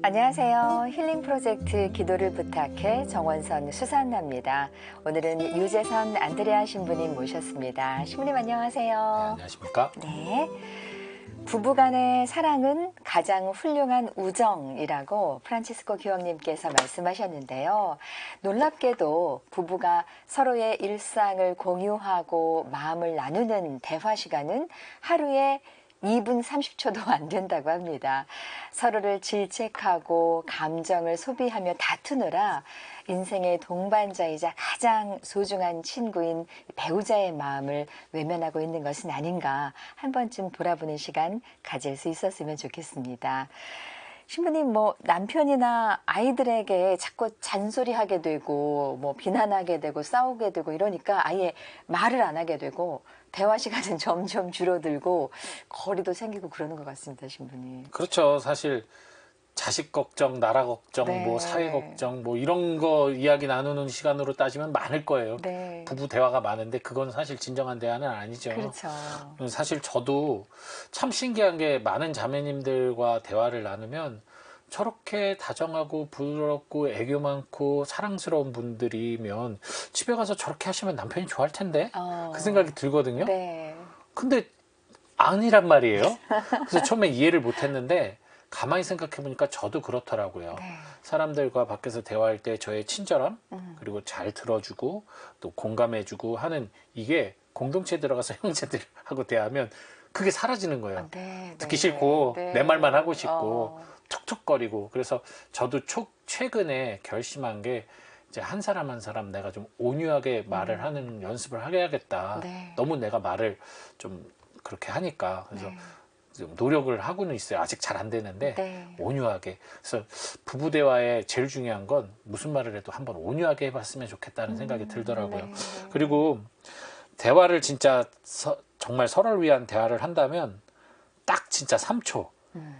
안녕하세요. 힐링 프로젝트 기도를 부탁해 정원선 수산나입니다. 오늘은 유재선 안드레아 신부님 모셨습니다. 신부님 안녕하세요. 네, 안녕하십니까? 네. 부부간의 사랑은 가장 훌륭한 우정이라고 프란치스코 교황님께서 말씀하셨는데요. 놀랍게도 부부가 서로의 일상을 공유하고 마음을 나누는 대화 시간은 하루에 2분 30초도 안 된다고 합니다. 서로를 질책하고 감정을 소비하며 다투느라 인생의 동반자이자 가장 소중한 친구인 배우자의 마음을 외면하고 있는 것은 아닌가 한 번쯤 돌아보는 시간 가질 수 있었으면 좋겠습니다. 신부님, 남편이나 아이들에게 자꾸 잔소리하게 되고 비난하게 되고 싸우게 되고 이러니까 아예 말을 안 하게 되고 대화 시간은 점점 줄어들고 거리도 생기고 그러는 것 같습니다, 신부님. 그렇죠. 사실 자식 걱정, 나라 걱정, 네. 사회 걱정, 이런 거 이야기 나누는 시간으로 따지면 많을 거예요. 네. 부부 대화가 많은데 그건 사실 진정한 대화는 아니죠. 그렇죠. 사실 저도 참 신기한 게 많은 자매님들과 대화를 나누면 저렇게 다정하고 부드럽고 애교 많고 사랑스러운 분들이면 집에 가서 저렇게 하시면 남편이 좋아할 텐데 그 생각이 들거든요. 네. 근데 아니란 말이에요. 그래서 처음에 이해를 못했는데 가만히 생각해 보니까 저도 그렇더라고요. 네. 사람들과 밖에서 대화할 때 저의 친절함 그리고 잘 들어주고 또 공감해주고 하는 이게 공동체에 들어가서 형제들하고 대하면 그게 사라지는 거예요. 네, 듣기 싫고 네. 내 말만 하고 싶고 툭툭거리고. 그래서 저도 최근에 결심한 게 이제 한 사람 한 사람 내가 좀 온유하게 말을 하는 연습을 해야겠다. 네. 너무 내가 말을 좀 그렇게 하니까. 그래서 네. 좀 노력을 하고는 있어요. 아직 잘 안 되는데 네. 온유하게. 그래서 부부 대화에 제일 중요한 건 무슨 말을 해도 한번 온유하게 해봤으면 좋겠다는 생각이 들더라고요. 네. 그리고 대화를 진짜 정말 서로를 위한 대화를 한다면 딱 진짜 3초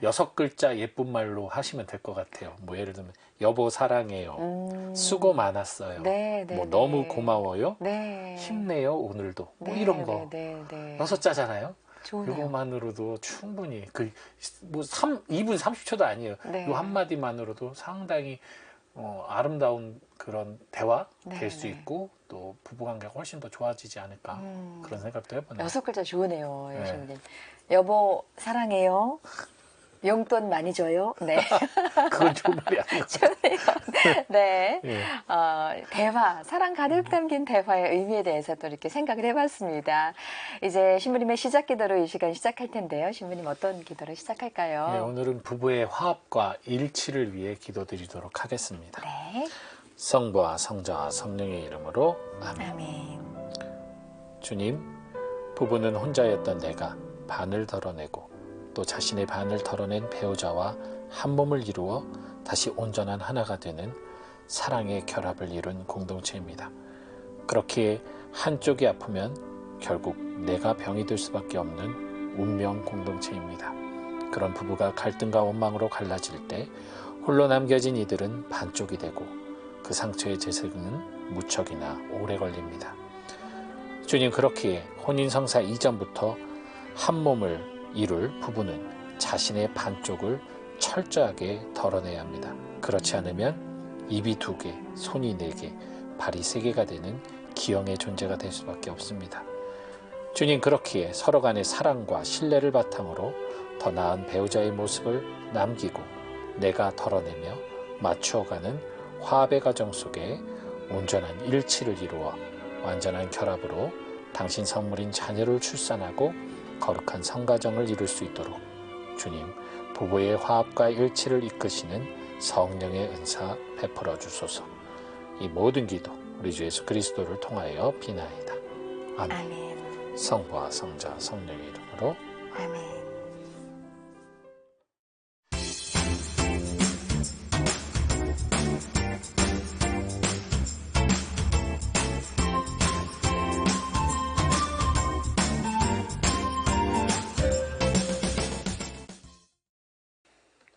6글자 예쁜 말로 하시면 될 것 같아요. 예를 들면 여보 사랑해요. 수고 많았어요. 네, 네, 너무 네. 고마워요. 네. 힘내요 오늘도. 네, 이런 거. 네, 네. 6자잖아요. 좋네요. 이거만으로도 충분히 2분 30초도 아니에요. 네. 이 한마디만으로도 상당히 아름다운 그런 대화 네, 될 수 네. 있고 또 부부관계가 훨씬 더 좋아지지 않을까 그런 생각도 해보네요. 6글자 좋으네요, 네. 신부님. 여보 사랑해요. 용돈 많이 줘요. 네. 그건 좋은 말이 아니에요. 좋네요. 네. 예. 대화, 사랑 가득 담긴 대화의 의미에 대해서 또 이렇게 생각을 해봤습니다. 이제 신부님의 시작 기도로 이 시간 시작할 텐데요. 신부님 어떤 기도로 시작할까요? 네, 오늘은 부부의 화합과 일치를 위해 기도드리도록 하겠습니다. 네. 성부와 성자와 성령의 이름으로 아멘. 아멘. 주님, 부부는 혼자였던 내가 반을 덜어내고 또 자신의 반을 덜어낸 배우자와 한 몸을 이루어 다시 온전한 하나가 되는 사랑의 결합을 이룬 공동체입니다. 그렇게 한쪽이 아프면 결국 내가 병이 될 수밖에 없는 운명 공동체입니다. 그런 부부가 갈등과 원망으로 갈라질 때 홀로 남겨진 이들은 반쪽이 되고 그 상처의 재생은 무척이나 오래 걸립니다. 주님, 그렇기에 혼인성사 이전부터 한 몸을 이룰 부부는 자신의 반쪽을 철저하게 덜어내야 합니다. 그렇지 않으면 입이 2개, 손이 4개, 발이 3개가 되는 기형의 존재가 될 수밖에 없습니다. 주님, 그렇기에 서로 간의 사랑과 신뢰를 바탕으로 더 나은 배우자의 모습을 남기고 내가 덜어내며 맞추어가는 화합의 과정 속에 온전한 일치를 이루어 완전한 결합으로 당신 성물인 자녀를 출산하고 거룩한 성가정을 이룰 수 있도록 주님, 부부의 화합과 일치를 이끄시는 성령의 은사 베풀어 주소서. 이 모든 기도 우리 주 예수 그리스도를 통하여 비나이다. 아멘. 아멘. 성부와 성자 성령의 이름으로 아멘.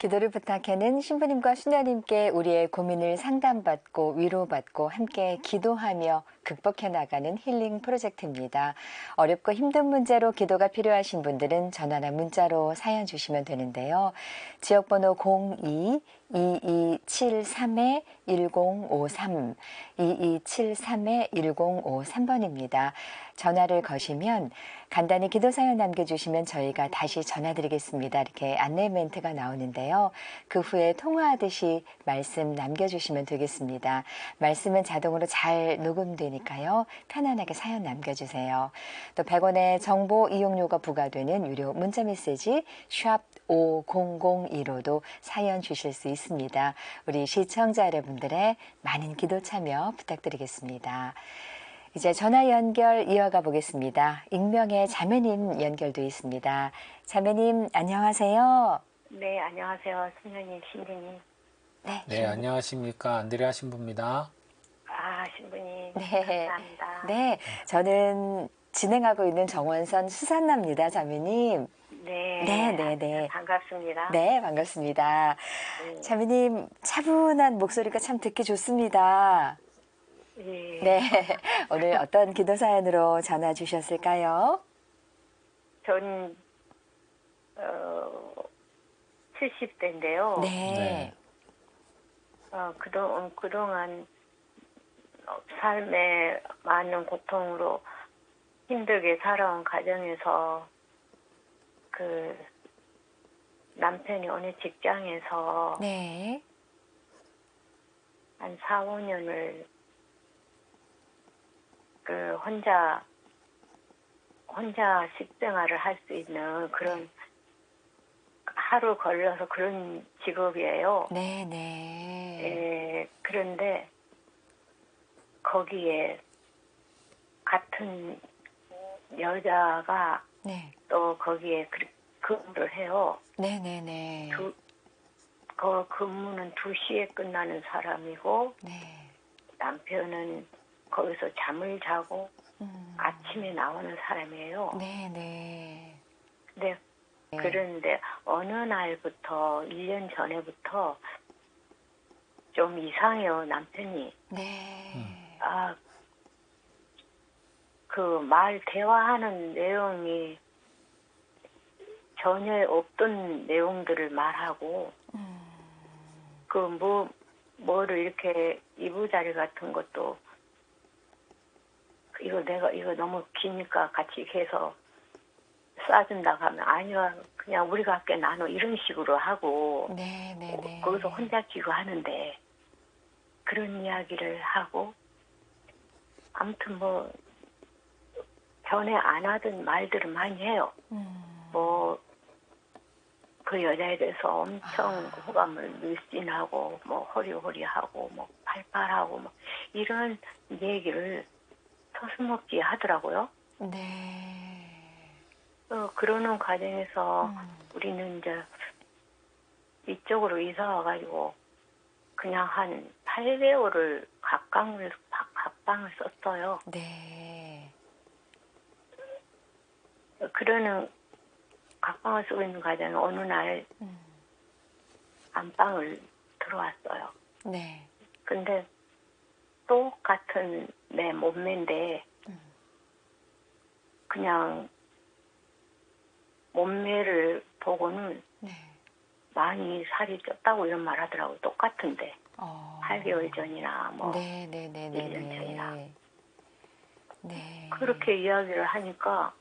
기도를 부탁해는 신부님과 수녀님께 우리의 고민을 상담받고 위로받고 함께 기도하며 극복해 나가는 힐링 프로젝트입니다. 어렵고 힘든 문제로 기도가 필요하신 분들은 전화나 문자로 사연 주시면 되는데요. 지역번호 02-2273-1053, 2273-1053번입니다. 전화를 거시면 간단히 기도 사연 남겨주시면 저희가 다시 전화드리겠습니다. 이렇게 안내 멘트가 나오는데요. 그 후에 통화하듯이 말씀 남겨주시면 되겠습니다. 말씀은 자동으로 잘 녹음되니까요. 편안하게 사연 남겨주세요. 또 100원의 정보 이용료가 부과되는 유료 문자메시지 샵 5002로도 사연 주실 수 있습니다. 우리 시청자 여러분들의 많은 기도 참여 부탁드리겠습니다. 이제 전화 연결 이어가 보겠습니다. 익명의 자매님 연결돼 있습니다. 자매님 안녕하세요. 네, 안녕하세요. 수녀님, 신부님. 네, 안녕하십니까. 안드레아 신부입니다. 아, 신부님. 네. 감사합니다. 네, 저는 진행하고 있는 정원선 수산나입니다, 자매님. 네. 반갑습니다. 네, 반갑습니다. 네. 자매님, 차분한 목소리가 참 듣기 좋습니다. 예. 네, 오늘 어떤 기도 사연으로 전화 주셨을까요? 전, 70대인데요. 네. 그동안 삶에 많은 고통으로 힘들게 살아온 가정에서 남편이 어느 직장에서 네. 한 4, 5년을 혼자 식생활을 할 수 있는 그런 하루 걸려서 그런 직업이에요. 네. 예, 그런데 거기에 같은 여자가 네. 또 거기에 근무를 해요. 네. 그 근무는 2시에 끝나는 사람이고 네. 남편은 거기서 잠을 자고 아침에 나오는 사람이에요. 네. 근데 그런데 어느 날부터 1년 전에부터 좀 이상해요, 남편이. 네. 그 대화하는 내용이 전혀 없던 내용들을 말하고 뭐를 이렇게 이부자리 같은 것도 이거 너무 기니까 같이 해서 싸준다고 하면 아니야 그냥 우리가 할게 나눠 이런 식으로 하고 네. 거기서 혼자 끼고 하는데 그런 이야기를 하고 아무튼 전에 안 하던 말들을 많이 해요. 그 여자에 대해서 엄청 호감을 늘씬하고 호리호리하고 팔팔하고 이런 얘기를 서슴없이 하더라고요. 네. 그러는 과정에서 우리는 이제 이쪽으로 이사 와가지고 그냥 한 8개월을 각방을 썼어요. 네. 그러는 각방을 쓰고 있는 과정에 어느 날 안방을 들어왔어요. 네. 근데 똑같은 내 몸매인데 그냥 몸매를 보고는 네. 많이 살이 쪘다고 이런 말 하더라고요. 똑같은데 8개월 전이나 네. 1년 전이나 네. 그렇게 이야기를 하니까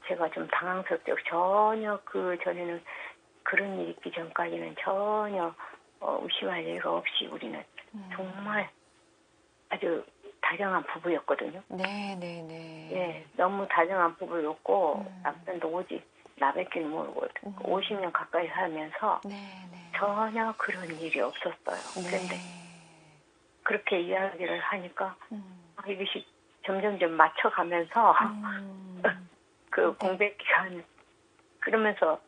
제가 좀 당황스럽죠. 전혀 그 전에는 그런 일이 있기 전까지는 전혀 의심할 일가 없이 우리는 정말 아주 다정한 부부였거든요. 네. 예, 너무 다정한 부부였고 남편도 오직 나밖에 모르고 50년 가까이 살면서 네. 전혀 그런 일이 없었어요. 그런데 그렇게 이야기를 하니까 이것이 점점점 맞춰가면서 그 공백 기간 그러면서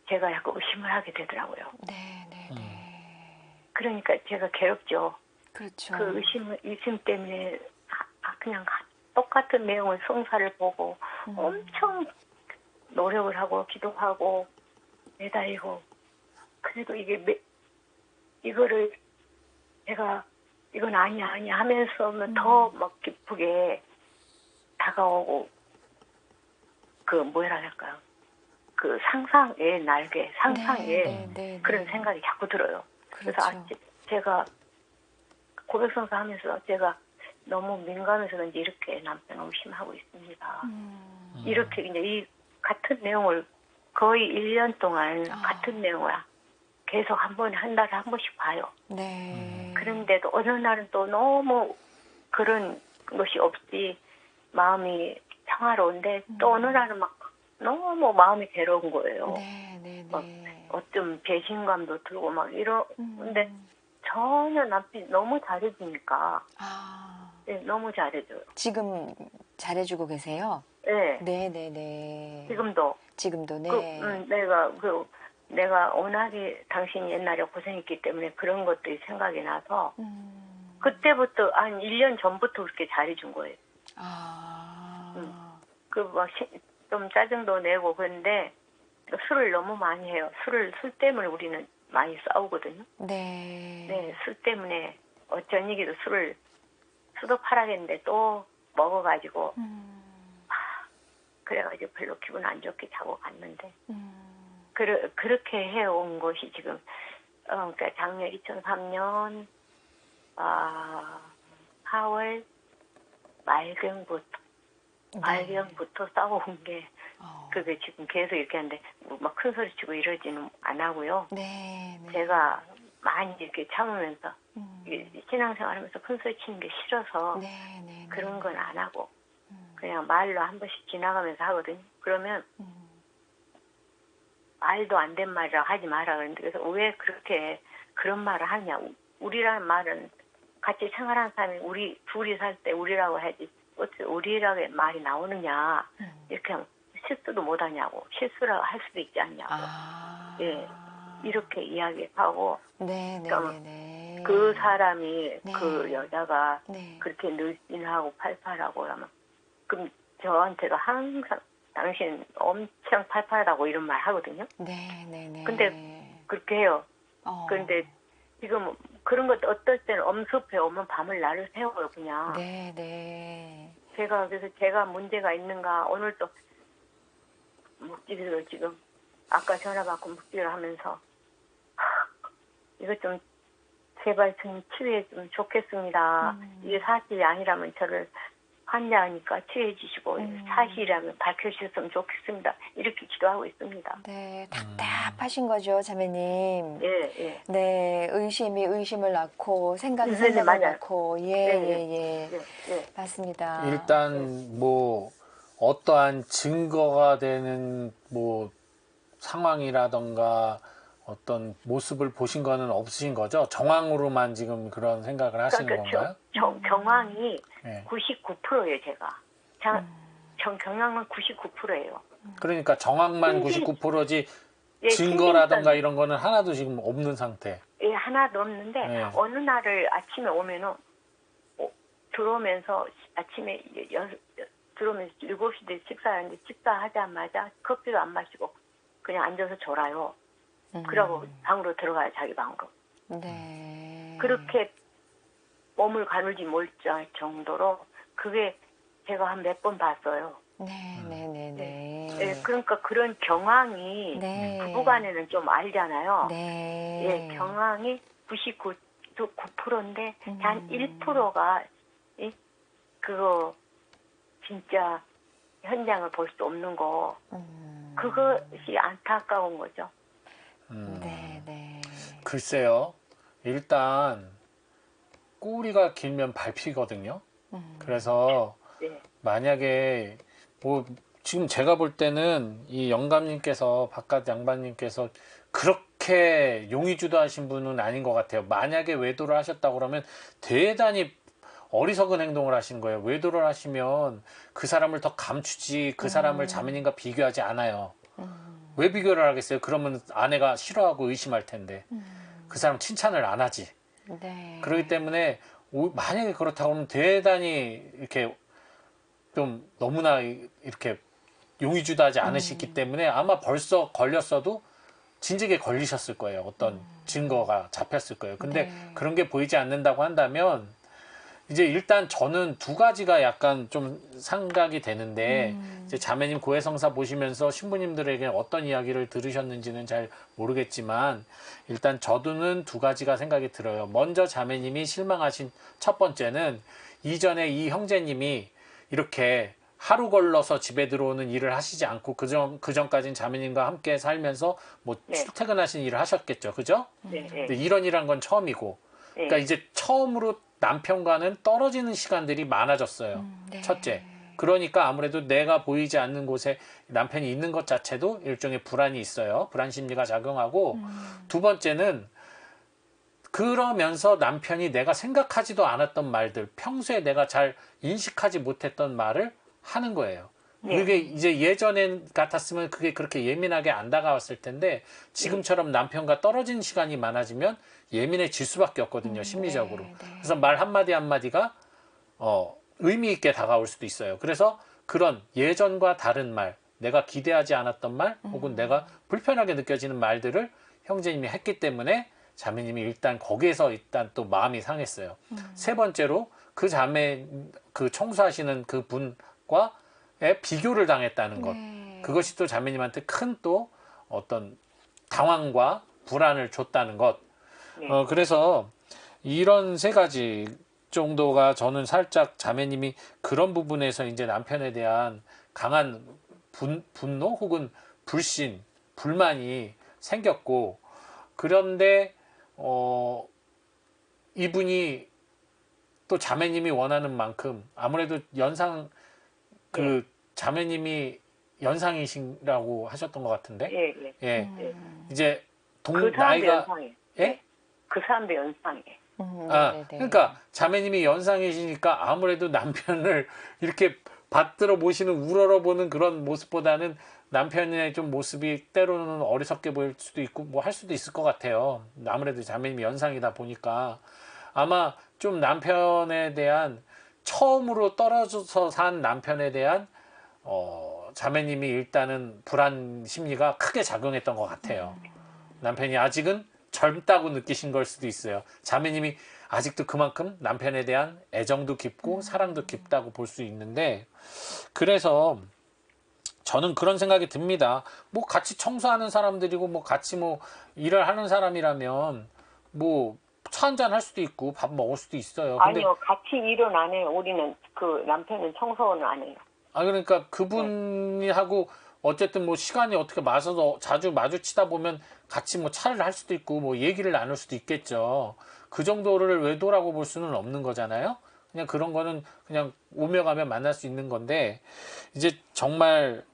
제가 약간 의심을 하게 되더라고요. 네. 그러니까 제가 괴롭죠. 그렇죠. 그 의심 때문에 그냥 똑같은 내용을 송사를 보고 엄청 노력을 하고 기도하고 매달리고 그래도 이거를 제가 이건 아니야 하면서 더 막 기쁘게 다가오고 뭐라 할까요? 그 상상의 날개, 상상의 그런 생각이 자꾸 들어요. 그래서 제가 고백성사 하면서 제가 너무 민감해서 그런지 이렇게 남편 의심하고 있습니다. 이렇게 이제 이 같은 내용을 거의 1년 동안 같은 내용을 계속 한 달에 한 번씩 봐요. 네. 그런데도 어느 날은 또 너무 그런 것이 없이 마음이 평화로운데 또 어느 날은 막 너무 마음이 괴로운 거예요. 막 어쩜 배신감도 들고 막 이러는데 전혀 남편이 너무 잘해주니까 네, 너무 잘해줘요. 지금 잘해주고 계세요? 네. 네네네. 지금도 네. 내가 워낙에 당신이 옛날에 고생했기 때문에 그런 것들이 생각이 나서 그때부터 한 1년 전부터 그렇게 잘해준 거예요. 좀 짜증도 내고 그런데 술을 너무 많이 해요. 술 때문에 우리는 많이 싸우거든요. 네, 술 때문에 어쩐이기도 수도 팔아겠는데 또 먹어가지고 그래가지고 별로 기분 안 좋게 자고 갔는데 그렇게 해온 것이 지금 그러니까 작년 2003년 4월 말경부터 싸워온 게 그게 지금 계속 이렇게 하는데 막 큰 소리 치고 이러지는 안 하고요. 제가 많이 이렇게 참으면서 신앙생활하면서 큰 소리 치는 게 싫어서 그런 건 안 하고 그냥 말로 한 번씩 지나가면서 하거든요. 그러면 말도 안 된 말이라고 하지 마라 그러는데 그래서 왜 그렇게 그런 말을 하냐. 우리라는 말은 같이 생활하는 사람이 우리 둘이 살 때 우리라고 해야지 어떻게 우리라고 말이 나오느냐. 이렇게 하면 실수도 못하냐고. 실수라고 할 수도 있지 않냐고. 예, 이렇게 이야기하고 그 사람이 그 여자가 그렇게 늘씬하고 팔팔하고 하면 그럼 저한테도 항상 당신 엄청 팔팔하다고 이런 말 하거든요. 근데 그렇게 해요. 그런데 지금 그런 것도 어떨 때는 엄습해 오면 밤을 날을 새워요 그냥. 그래서 제가 문제가 있는가 오늘 또 묵직을 지금 아까 전화 받고 묵직을 하면서 이것 좀 제발 좀 치유해 주면 좋겠습니다. 이게 사실이 아니라면 저를 환자하니까 치유해 주시고 사실이라면 밝혀주셨으면 좋겠습니다. 이렇게 기도하고 있습니다. 네, 답답하신 거죠, 자매님. 예. 네, 의심이 의심을 낳고 생각이 네, 생각을 맞아요. 낳고 예. 맞습니다. 일단 뭐 어떠한 증거가 되는 뭐 상황이라던가 어떤 모습을 보신 거는 없으신 거죠? 정황으로만 지금 그런 생각을 하시는 건가요? 경황이 네. 99%예요, 제가. 경향은 99%예요. 그러니까 정황만 99%지 증거라던가 이런 거는 하나도 지금 없는 상태. 예, 하나도 없는데 어느 날을 아침에 오면은 들어오면서 아침에 들어오면서 7시에 식사하는데 식사하자마자 커피도 안 마시고 그냥 앉아서 졸아요. 그러고 방으로 들어가요, 자기 방으로. 그렇게 몸을 가눌지 몰자 정도로 그게 제가 한 몇 번 봤어요. 그러니까 그런 경황이 부부간에는 좀 알잖아요. 경황이 99%인데 단 1%가 그거 진짜 현장을 볼 수 없는 거 그것이 안타까운 거죠. 글쎄요. 일단 꼬리가 길면 밟히거든요. 그래서 만약에 뭐 지금 제가 볼 때는 이 영감님께서 바깥 양반님께서 그렇게 용의주도하신 분은 아닌 것 같아요. 만약에 외도를 하셨다고 그러면 대단히 어리석은 행동을 하신 거예요. 외도를 하시면 그 사람을 더 감추지 그 사람을 자매님과 비교하지 않아요. 왜 비교를 하겠어요? 그러면 아내가 싫어하고 의심할 텐데 그 사람 칭찬을 안 하지. 그렇기 때문에 만약에 그렇다고 하면 대단히 이렇게 좀 너무나 이렇게 용의주도하지 않으셨기 때문에 아마 벌써 걸렸어도 진즉에 걸리셨을 거예요. 어떤 증거가 잡혔을 거예요. 근데 네. 그런 게 보이지 않는다고 한다면 이제 일단 저는 두 가지가 약간 좀 생각이 되는데 이제 자매님 고해성사 보시면서 신부님들에게 어떤 이야기를 들으셨는지는 잘 모르겠지만 일단 저도는 두 가지가 생각이 들어요. 먼저 자매님이 실망하신 첫 번째는 이전에 이 형제님이 이렇게 하루 걸러서 집에 들어오는 일을 하시지 않고 그전까지는 자매님과 함께 살면서 뭐 네. 출퇴근하신 일을 하셨겠죠. 그죠? 네, 네. 근데 이런 일한 건 처음이고 그러니까 이제 처음으로 남편과는 떨어지는 시간들이 많아졌어요. 네. 첫째. 그러니까 아무래도 내가 보이지 않는 곳에 남편이 있는 것 자체도 일종의 불안이 있어요. 불안 심리가 작용하고 두 번째는 그러면서 남편이 내가 생각하지도 않았던 말들, 평소에 내가 잘 인식하지 못했던 말을 하는 거예요. 네. 그게 이제 예전에 같았으면 그게 그렇게 예민하게 안 다가왔을 텐데 지금처럼 남편과 떨어진 시간이 많아지면 예민해질 수밖에 없거든요, 심리적으로. 네, 네. 그래서 말 한마디 한마디가 의미 있게 다가올 수도 있어요. 그래서 그런 예전과 다른 말, 내가 기대하지 않았던 말, 혹은 내가 불편하게 느껴지는 말들을 형제님이 했기 때문에 자매님이 일단 거기에서 일단 또 마음이 상했어요. 세 번째로 그 자매, 그 청소하시는 그 분과의 비교를 당했다는 것. 네. 그것이 또 자매님한테 큰 또 어떤 당황과 불안을 줬다는 것. 네. 그래서 이런 세 가지 정도가 저는 살짝 자매님이 그런 부분에서 이제 남편에 대한 강한 분노 혹은 불신, 불만이 생겼고, 그런데 이분이 또 자매님이 원하는 만큼 아무래도 연상 그 자매님이 연상이시라고 하셨던 것 같은데, 예, 예. 예, 이제 그 사람도 나이가 연상이에요. 예? 그 사람도 연상이에요. 네네네. 그러니까 자매님이 연상이시니까 아무래도 남편을 이렇게 받들어 보시는 우러러 보는 그런 모습보다는 남편의 좀 모습이 때로는 어리석게 보일 수도 있고 뭐 할 수도 있을 것 같아요. 아무래도 자매님이 연상이다 보니까 아마 좀 남편에 대한 처음으로 떨어져서 산 남편에 대한 자매님이 일단은 불안 심리가 크게 작용했던 것 같아요. 남편이 아직은 젊다고 느끼신 걸 수도 있어요. 자매님이 아직도 그만큼 남편에 대한 애정도 깊고 사랑도 깊다고 볼 수 있는데, 그래서 저는 그런 생각이 듭니다. 뭐 같이 청소하는 사람들이고 뭐 같이 뭐 일을 하는 사람이라면 뭐 차 한잔 할 수도 있고 밥 먹을 수도 있어요. 근데 아니요, 같이 일은 안 해요. 우리는 그 남편은 청소는 안 해요. 그러니까 그분이 하고 어쨌든 뭐 시간이 어떻게 맞아서 자주 마주치다 보면 같이 뭐 차를 할 수도 있고 뭐 얘기를 나눌 수도 있겠죠. 그 정도를 외도라고 볼 수는 없는 거잖아요. 그냥 그런 거는 그냥 오며 가며 만날 수 있는 건데, 이제 정말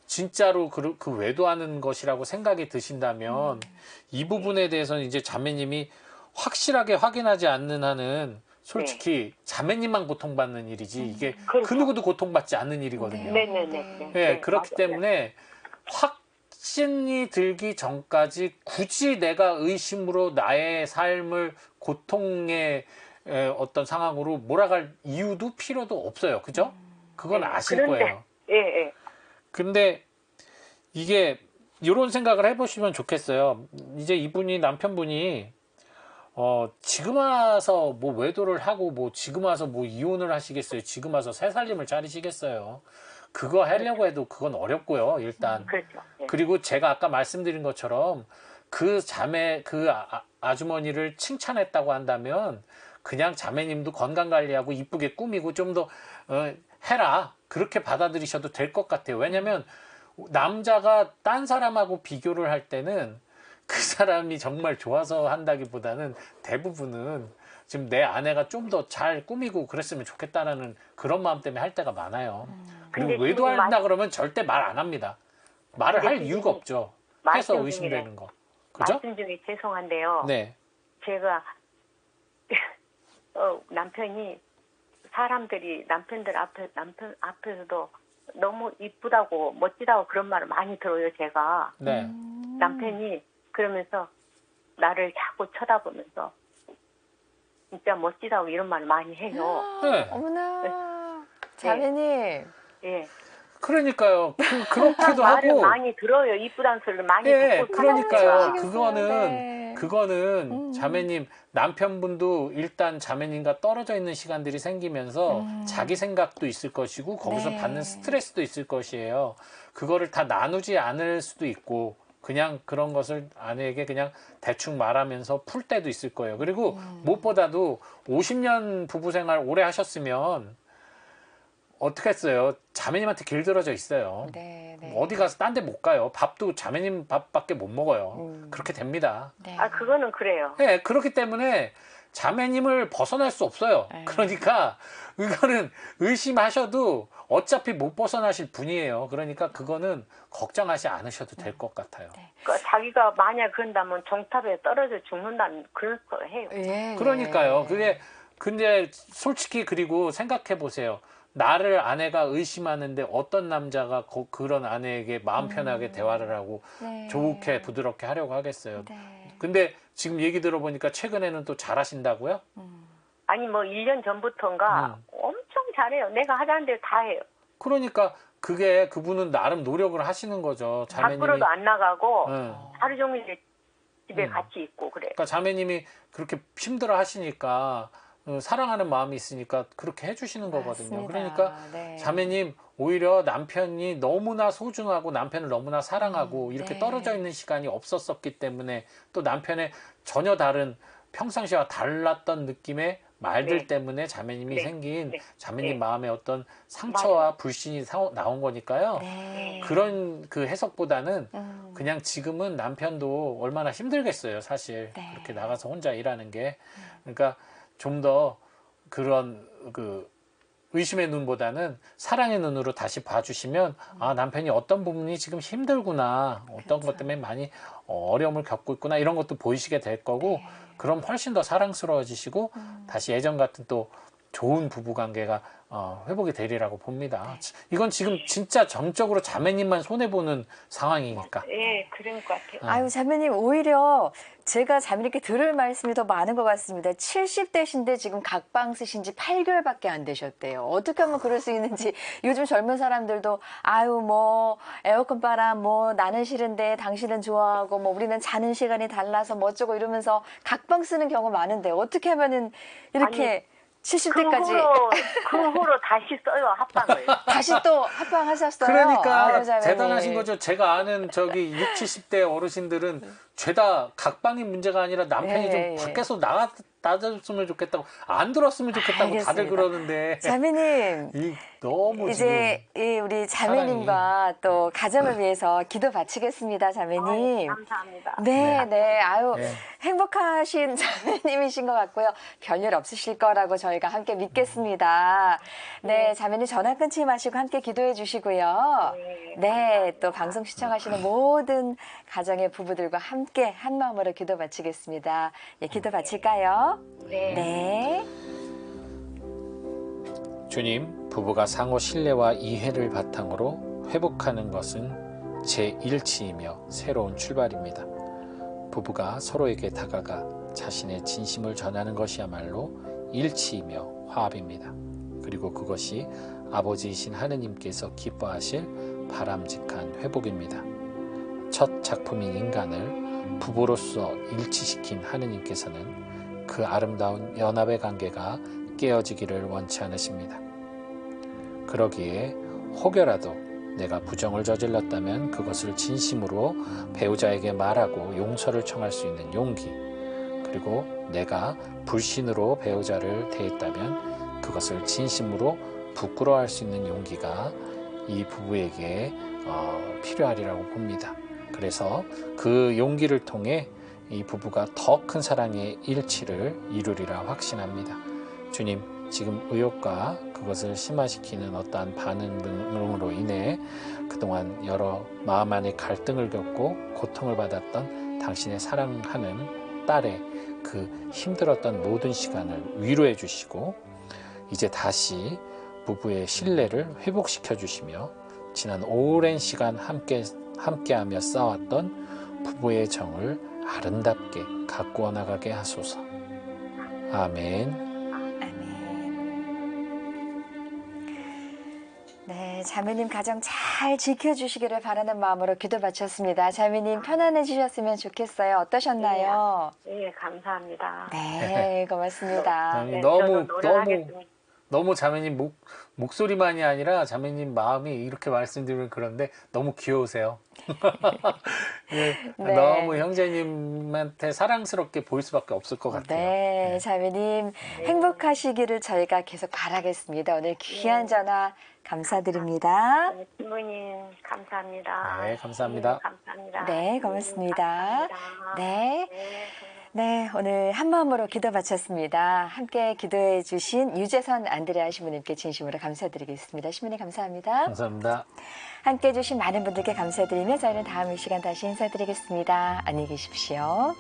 진짜로 그 외도하는 것이라고 생각이 드신다면 이 부분에 대해서는 이제 자매님이 확실하게 확인하지 않는 한은 솔직히 자매님만 고통받는 일이지 이게 그렇죠. 그 누구도 고통받지 않는 일이거든요. 네네네. 예, 그렇기 맞아요. 때문에 확신이 들기 전까지 굳이 내가 의심으로 나의 삶을 고통의 어떤 상황으로 몰아갈 이유도 필요도 없어요. 그죠? 그건 네, 아실 그런데, 거예요. 예, 예. 근데 이게 이런 생각을 해보시면 좋겠어요. 이제 이분이 남편분이 지금 와서 뭐 외도를 하고 뭐 지금 와서 뭐 이혼을 하시겠어요. 지금 와서 새 살림을 차리시겠어요. 그거 하려고 해도 그건 어렵고요. 일단. 그렇죠. 예. 그리고 제가 아까 말씀드린 것처럼 그 자매 그 아주머니를 칭찬했다고 한다면 그냥 자매님도 건강 관리하고 이쁘게 꾸미고 좀 더 해라. 그렇게 받아들이셔도 될 것 같아요. 왜냐면 남자가 딴 사람하고 비교를 할 때는 그 사람이 정말 좋아서 한다기보다는 대부분은 지금 내 아내가 좀 더 잘 꾸미고 그랬으면 좋겠다라는 그런 마음 때문에 할 때가 많아요. 그리고 근데 외도한다 그러면 절대 말 안 합니다. 말을 근데 할 지금 이유가 없죠. 해서 말씀 의심되는 거. 그죠? 말씀 중에 죄송한데요. 네. 제가 남편이 사람들이 남편 앞에서도 너무 이쁘다고 멋지다고 그런 말을 많이 들어요. 제가 네. 남편이 그러면서 나를 자꾸 쳐다보면서 진짜 멋지다고 이런 말을 많이 해요. 네. 어머나 자매님. 예. 그러니까요. 그렇게도 말을 하고. 많이 들어요. 이쁘다는 소리를 많이 예, 듣고 그러니까요. 살아요. 네. 그거는 자매님, 남편분도 일단 자매님과 떨어져 있는 시간들이 생기면서 자기 생각도 있을 것이고 거기서 네. 받는 스트레스도 있을 것이에요. 그거를 다 나누지 않을 수도 있고 그냥 그런 것을 아내에게 그냥 대충 말하면서 풀 때도 있을 거예요. 그리고 무엇보다도 50년 부부 생활 오래 하셨으면 어떻게 했어요? 자매님한테 길들어져 있어요. 네, 네. 어디 가서 딴 데 못 가요. 밥도 자매님 밥밖에 못 먹어요. 그렇게 됩니다. 네. 아, 그거는 그래요. 네, 그렇기 때문에 자매님을 벗어날 수 없어요. 네. 그러니까 이거는 의심하셔도 어차피 못 벗어나실 분이에요. 그러니까 그거는 걱정하지 않으셔도 될 것 같아요. 네. 그러니까 자기가 만약 그런다면 정탑에 떨어져 죽는다는 그럴 거 해요. 예, 그러니까요. 예. 근데 솔직히 그리고 생각해 보세요. 나를 아내가 의심하는데 어떤 남자가 그런 아내에게 마음 편하게 대화를 하고 네. 좋게 부드럽게 하려고 하겠어요. 네. 근데 지금 얘기 들어보니까 최근에는 또 잘하신다고요? 아니 뭐 1년 전부터인가 엄청 잘해요. 내가 하자는 대로 다 해요. 그러니까 그분은 나름 노력을 하시는 거죠. 자매님이. 밖으로도 안 나가고 네. 하루 종일 집에 같이 있고 그래. 그러니까 자매님이 그렇게 힘들어 하시니까 사랑하는 마음이 있으니까 그렇게 해주시는 거거든요. 맞습니다. 그러니까 네. 자매님 오히려 남편이 너무나 소중하고 남편을 너무나 사랑하고 이렇게 네. 떨어져 있는 시간이 없었었기 때문에 또 남편의 전혀 다른 평상시와 달랐던 느낌의 말들 네. 때문에 자매님이 네. 생긴 네. 자매님 네. 마음에 어떤 상처와 불신이 나온 거니까요. 네. 그런 그 해석보다는 음. 그냥 지금은 남편도 얼마나 힘들겠어요, 사실. 네. 그렇게 나가서 혼자 일하는 게. 그러니까 좀 더 그런 그 의심의 눈보다는 사랑의 눈으로 다시 봐주시면 아, 남편이 어떤 부분이 지금 힘들구나. 어떤 것 때문에 많이 어려움을 겪고 있구나. 이런 것도 보이시게 될 거고 네. 그럼 훨씬 더 사랑스러워지시고 다시 예전 같은 또 좋은 부부 관계가 회복이 되리라고 봅니다. 이건 지금 진짜 정적으로 자매님만 손해보는 상황이니까. 예, 그런 것 같아요. 아유, 자매님, 오히려 제가 자매님께 들을 말씀이 더 많은 것 같습니다. 70대신데 지금 각방 쓰신 지 8개월밖에 안 되셨대요. 어떻게 하면 그럴 수 있는지 요즘 젊은 사람들도 아유, 뭐, 에어컨 바람, 뭐, 나는 싫은데 당신은 좋아하고, 뭐, 우리는 자는 시간이 달라서 뭐 어쩌고 이러면서 각방 쓰는 경우 많은데 어떻게 하면은 이렇게 70대까지 그 후로 다시 써요, 합방을. 다시 또 합방하셨어요. 그러니까 아유, 자매님. 대단하신 거죠. 제가 아는 저기 60, 70대 어르신들은 죄다 각방이 문제가 아니라 남편이 예, 좀 밖에서 나가줬으면 좋겠다고 안 들었으면 좋겠다고 다들 알겠습니다. 그러는데 자매님. 너무 이제 이 우리 자매님과 또 가정을 위해서 기도 바치겠습니다, 자매님. 감사합니다. 네, 네. 아유, 네. 행복하신 자매님이신 것 같고요. 별일 없으실 거라고 저희가 함께 믿겠습니다. 네, 자매님 전화 끊지 마시고 함께 기도해 주시고요. 네, 또 방송 시청하시는 모든 가정의 부부들과 함께 한 마음으로 기도 바치겠습니다. 예, 기도 바칠까요? 네. 네. 주님, 부부가 상호 신뢰와 이해를 바탕으로 회복하는 것은 제1치이며 새로운 출발입니다. 부부가 서로에게 다가가 자신의 진심을 전하는 것이야말로 일치이며 화합입니다. 그리고 그것이 아버지이신 하느님께서 기뻐하실 바람직한 회복입니다. 첫 작품인 인간을 부부로서 일치시킨 하느님께서는 그 아름다운 연합의 관계가 깨어지기를 원치 않으십니다. 그러기에 혹여라도 내가 부정을 저질렀다면 그것을 진심으로 배우자에게 말하고 용서를 청할 수 있는 용기, 그리고 내가 불신으로 배우자를 대했다면 그것을 진심으로 부끄러워할 수 있는 용기가 이 부부에게 필요하리라고 봅니다. 그래서 그 용기를 통해 이 부부가 더 큰 사랑의 일치를 이루리라 확신합니다. 주님, 지금 의욕과 그것을 심화시키는 어떠한 반응으로 인해 그동안 여러 마음 안의 갈등을 겪고 고통을 받았던 당신의 사랑하는 딸의 그 힘들었던 모든 시간을 위로해 주시고 이제 다시 부부의 신뢰를 회복시켜 주시며 지난 오랜 시간 함께하며 쌓았던 부부의 정을 아름답게 가꾸어 나가게 하소서. 아멘. 네, 네, 자매님 가정 잘 지켜주시기를 바라는 마음으로 기도 바쳤습니다. 자매님 편안해지셨으면 좋겠어요. 어떠셨나요? 네, 감사합니다. 네, 고맙습니다. 네, 너무 저도 노력하겠습니다. 너무 자매님 목소리만이 아니라 자매님 마음이 이렇게 말씀드리면 그런데 너무 귀여우세요. 네, 네. 너무 형제님한테 사랑스럽게 보일 수밖에 없을 것 같아요. 네, 자매님 행복하시기를 저희가 계속 바라겠습니다. 오늘 귀한 전화 감사드립니다. 네, 부모님 감사합니다. 네, 감사합니다. 감사합니다. 네, 고맙습니다. 감사합니다. 네. 네, 네, 오늘 한 마음으로 기도 바쳤습니다. 함께 기도해 주신 유재선 안드레아 시부님께 진심으로 감사드리겠습니다. 시부님 감사합니다. 감사합니다. 함께 해 주신 많은 분들께 감사드리며 저희는 다음 이 시간 다시 인사드리겠습니다. 안녕히 계십시오.